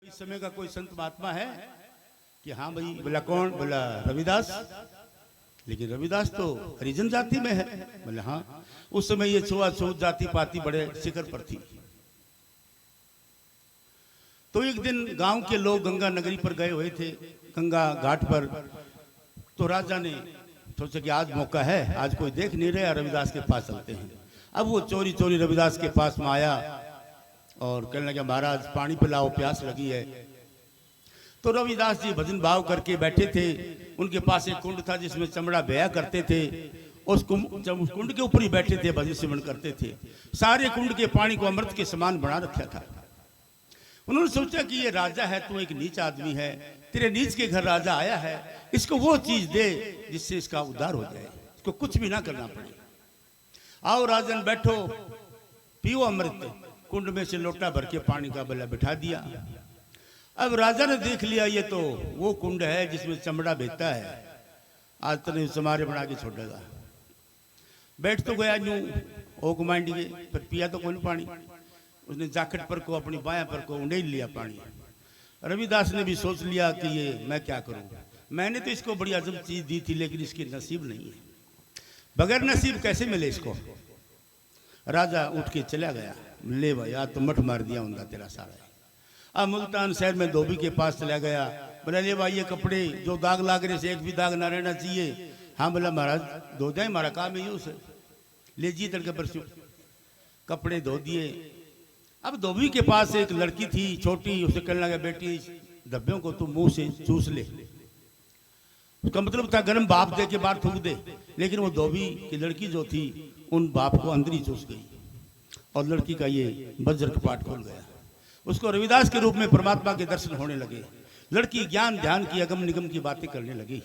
इस समय का कोई संत महात्मा है कि हाँ भाई? बोला कौन? बोला रविदास। लेकिन रविदास तो हरिजन जाति में है। बोले हाँ। उस समय ये छुआछूत जाति पाति बड़े शिखर पर थी। तो एक दिन गांव के लोग गंगा नगरी पर गए हुए थे, गंगा घाट पर। तो राजा ने सोचा कि आज मौका है, आज कोई देख नहीं रहा, रविदास के पास चलते हैं। अब वो चोरी चोरी रविदास के पास में आया और कहने लगा महाराज पानी पिलाओ, प्यास लगी है। तो रविदास जी भजन भाव करके बैठे थे। उनके पास एक कुंड था जिसमें चमड़ा बया करते थे। उस कुंड के ऊपर ही बैठे थे, भजन सिमरन करते थे। सारे कुंड के पानी को अमृत के समान बना रखा था। उन्होंने सोचा कि ये राजा है, तू एक नीच आदमी है, तेरे नीच के घर राजा आया है, इसको वो चीज दे जिससे इसका उद्धार हो जाए, इसको कुछ भी ना करना पड़े। आओ राजन बैठो, पियो अमृत। कुंड में से लोटा भर के पानी का बल्ला बिठा दिया। अब राजा ने देख लिया ये तो वो कुंड है जिसमें चमड़ा बेचता है, आज तो नहीं समारे बना के छोड़ेगा। बैठ तो गया यूं ओक मांड के, पर पिया तो कोई पानी। उसने जाकेट पर को अपनी बाया पर को उंडेल लिया पानी। रविदास ने भी सोच लिया कि ये मैं क्या करूं, मैंने तो इसको बड़ी अजब चीज दी थी लेकिन इसकी नसीब नहीं है, बगैर नसीब कैसे मिले इसको। राजा उठ के चला गया, ले भाई आज तो मठ मार दिया होगा तेरा सारा। अब मुल्तान शहर में धोबी के पास चला गया। बोला ले भाई ये कपड़े जो दाग लाग रहे से एक भी दाग ना रहना चाहिए। हाँ बोला महाराज धो जाए, हमारा काम है यूं से। ले जी तड़के पर कपड़े धो दिए। अब धोबी के पास एक लड़की थी छोटी, उसे कहने लगा बेटी धब्बों को तू मुंह से चूस ले। उसका मतलब था गर्म भाप दे के बाहर थूक दे। लेकिन वो धोबी की लड़की जो थी उन भाप को अंदर ही चूस गई और लड़की का ये वज्र कपाट खोल गया। उसको रविदास के रूप में परमात्मा के दर्शन होने लगे। लड़की ज्ञान ध्यान की अगम निगम की बातें करने लगी।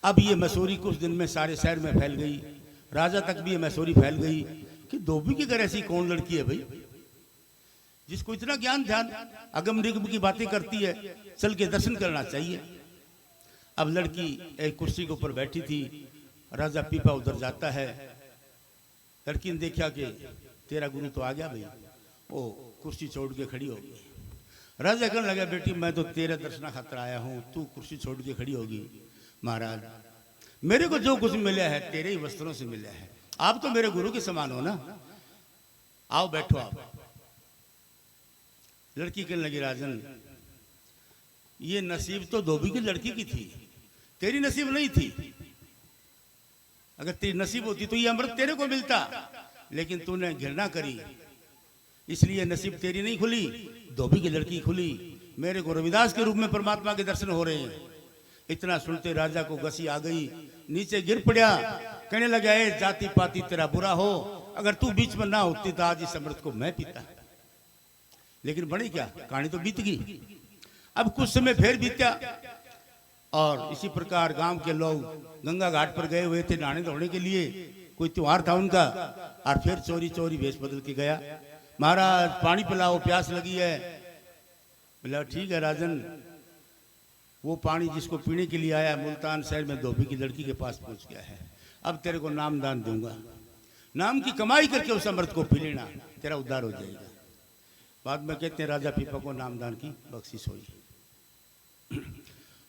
अब ये मसूरी कुछ दिन में सारे शहर में फैल गई। राजा तक भी ये मसूरी फैल गई कि धोबी के घर ऐसी कौन लड़की है भाई जिसको इतना ज्ञान ध्यान अगम निगम की बातें करती है, चल के दर्शन करना चाहिए। अब लड़की एक कुर्सी के ऊपर बैठी थी। राजा पीपा उधर जाता है। लड़की ने देखा कि तेरा गुरु तो आ गया भाई। वो कुर्सी छोड़ के खड़ी हो गई। राजा कहने लगा बेटी मैं तो तेरे दर्शन खातर आया हूं, तू कुर्सी छोड़ के खड़ी होगी। महाराज मेरे को जो कुछ मिला है तेरे ही वस्त्रों से मिला है, आप तो मेरे गुरु के समान हो ना, आओ बैठो आप। लड़की कहने लगी राजन ये नसीब तो धोबी की लड़की की थी, तेरी नसीब नहीं थी। अगर तेरी नसीब होती तो ये अमृत तेरे को मिलता, लेकिन तूने घृणा करी इसलिए नसीब तेरी नहीं खुली, धोबी की लड़की खुली। मेरे को रविदास के रूप में परमात्मा के दर्शन हो रहे हैं। इतना सुनते राजा को गसी आ गई, नीचे गिर पड़ा। कहने लगा ए जाति पाति तेरा बुरा हो, अगर तू बीच में ना होती तो आज इस अमृत को मैं पीता। लेकिन बड़ी क्या कहानी तो बीत गई। अब कुछ समय फिर बीता और इसी प्रकार गांव के लोग गंगा घाट पर गए हुए थे नहाने धोने के लिए, कोई त्योहार था उनका। और फिर चोरी चोरी वेश बदल के गया। महाराज पानी पिलाओ प्यास लगी है। बोला ठीक है राजन। वो पानी जिसको पीने के लिए आया मुल्तान शहर में धोबी की लड़की के पास पहुंच गया है। अब तेरे को नाम दान दूंगा, नाम की कमाई करके उस अमृत को पी लेना, तेरा उद्धार हो जाएगा। बाद में कहते हैं राजा पीपा को नाम दान की बख्शिश हुई।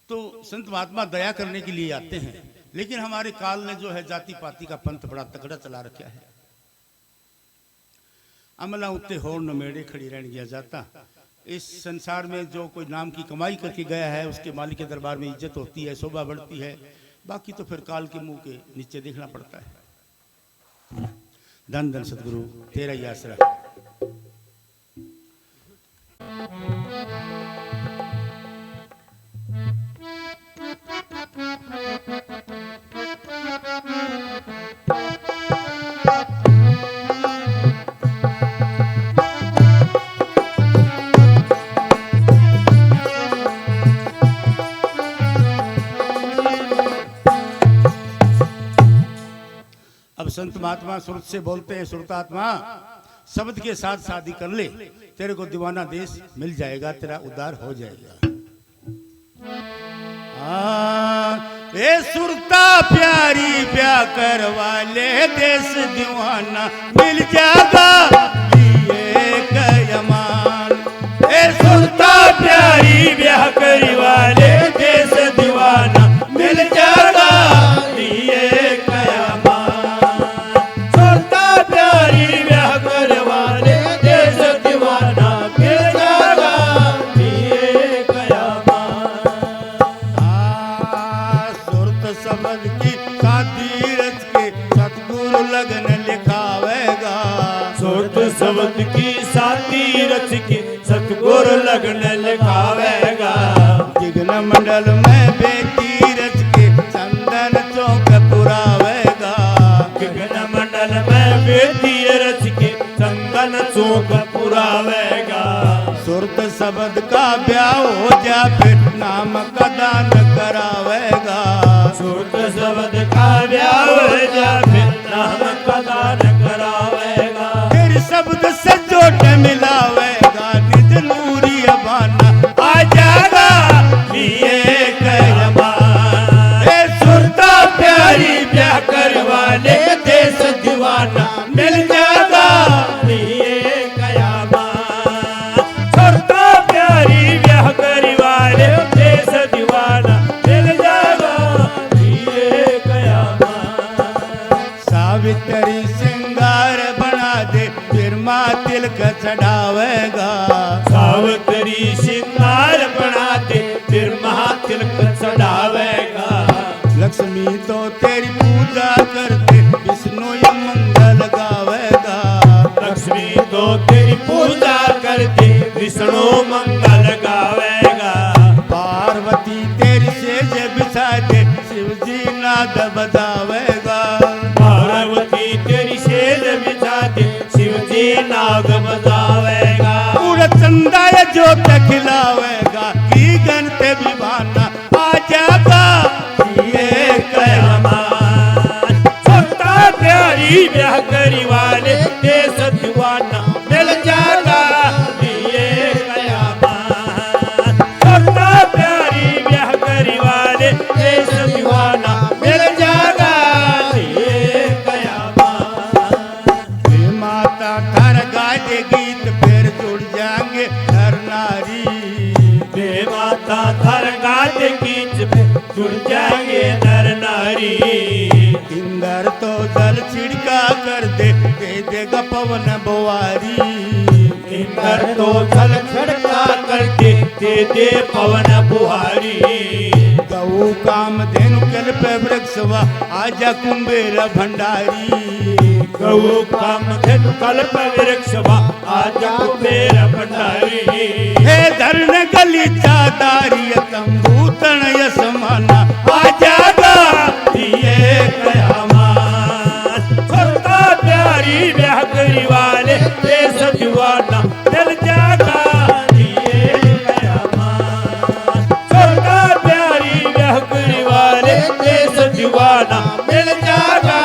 तो संत महात्मा दया करने के लिए आते हैं, लेकिन हमारे काल ने जो है जाति पाति का पंथ बड़ा तगड़ा चला रखा है। अमला उत्ते होर न मेड़े खड़ी रहने गया जाता। इस संसार में जो कोई नाम की कमाई करके गया है उसके मालिक के दरबार में इज्जत होती है, शोभा बढ़ती है। बाकी तो फिर काल के मुंह के नीचे देखना पड़ता है। धन धन सतगुरु तेरा ही आसरा। अब संत महात्मा सुरत से बोलते हैं सुरतात्मा शब्द के साथ शादी कर ले, तेरे को दीवाना देश मिल जाएगा, तेरा उद्धार हो जाएगा। ए सुरता प्यारी ब्याह करवा ले, देश दीवाना मिल जाएगा लिए कयमान। लगन लिखावेगा। जिगन मंडल में बेटी रच के चंदन चौक पुरावेगा। गगन मंडल में बेटी रच के चंदन चौक पुरावेगा। सुरत शब्द का ब्याह हो जा फिर नाम का दान करावेगा। सुरत शब्द का ब्याह हो जा फिर नाम का दान करावेगा। फिर शब्द से जोट मिलावेगा निज नूरी अबाना आ जाएगा लिए कयमा सुरता प्यारी ब्याह करवाले देश दीवाना मिल जाएगा लिए कयामा। सुरता प्यारी ब्याह करवाले देश दीवाना मिल जाएगा लिए कयामा। सावित्री श्रृंगार बना दे फिर माँ तिलक चढ़ावेगा। सावित्री श्रृंगार बनाते फिर महातिलक चढ़ावेगा। लक्ष्मी तो तेरी पूजा करते विष्णु या मंगल गावेगा। लक्ष्मी तो तेरी पूजा करते विष्णु मंगल गावेगा। पार्वती तेरी सेज बिछा दे शिव जी नाद बजावेगा। पार्वती तेरी शेर बिछा दे शिव जी नाग बजावेगा। पूरा चंदा या जोत खिलावेगा की गणते विभाना आ जाएगा ये कयामा। सुरता प्यारी ब्याह करी वाले देश दीवाना मिल जाएगा ये कयामा। सुरता प्यारी ब्याह करी वाले देश दीवाना मिल जाएगा ये कयामा। हे माता ठर गाय दे गीत फिर जुड़ जाएंगे नर नारी। वे माता थर गाते कीच पे जुड़ जाएंगे नर नारी। इंदर तो जल छिड़का कर दे देगा पवन बुआरी। इंदर तो जल छिड़का करके दे दे पवन बुहारी। गौ काम धेनु कल पे वृक्षवा आजा कुंबेर भंडारी। गौ काम धन कल्प वृक्षवा आज कुबेर भंडारी। हे धरण गली चादारी तंबू तनय समाना आ जाएगा ये कयामा। सुरता प्यारी ब्याह करी वाले देश दीवाना मिल जाएगा ये कयामा। सुरता प्यारी ब्याह करी वाले देश दीवाना मिल जाएगा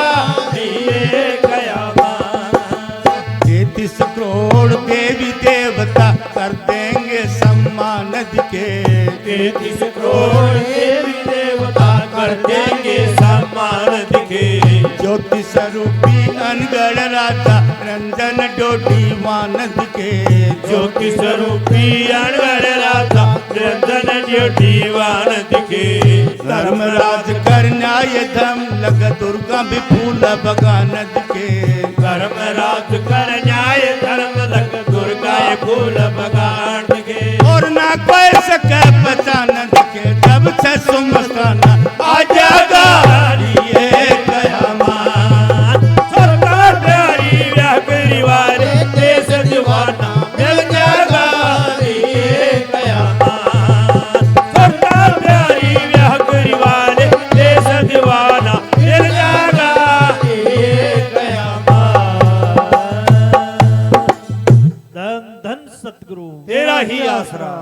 ये कयामा। 33 करोड़ देवी देवता कर देंगे सम्मान के। 33 करोड़ देवी देवता कर देंगे सम्मान दिखे। ज्योति स्वरूपी अनगढ़ राजा रंजन डोडी वानद के। ज्योति स्वरूपी अनगढ़ राजा रंजन दीवान दिखे। धर्मराज कर न्याय धर्म लग दुर्गा भी फूल बगानद के। धर्मराज कर न्याय धर्म लग दुर्गा फूल बगान के। और ना कोई सके पहचानद के जब से सुमस्ताना आ जाएगा ये कयामा। सरकार प्यारी ब्याह करी वाले देश दीवाना मिल जाएगा ये कयामा। सरकार प्यारी ब्याह करी वाले देश दीवाना मिल जाएगा ये कयामा। धन धन सतगुरु तेरा ही आसरा।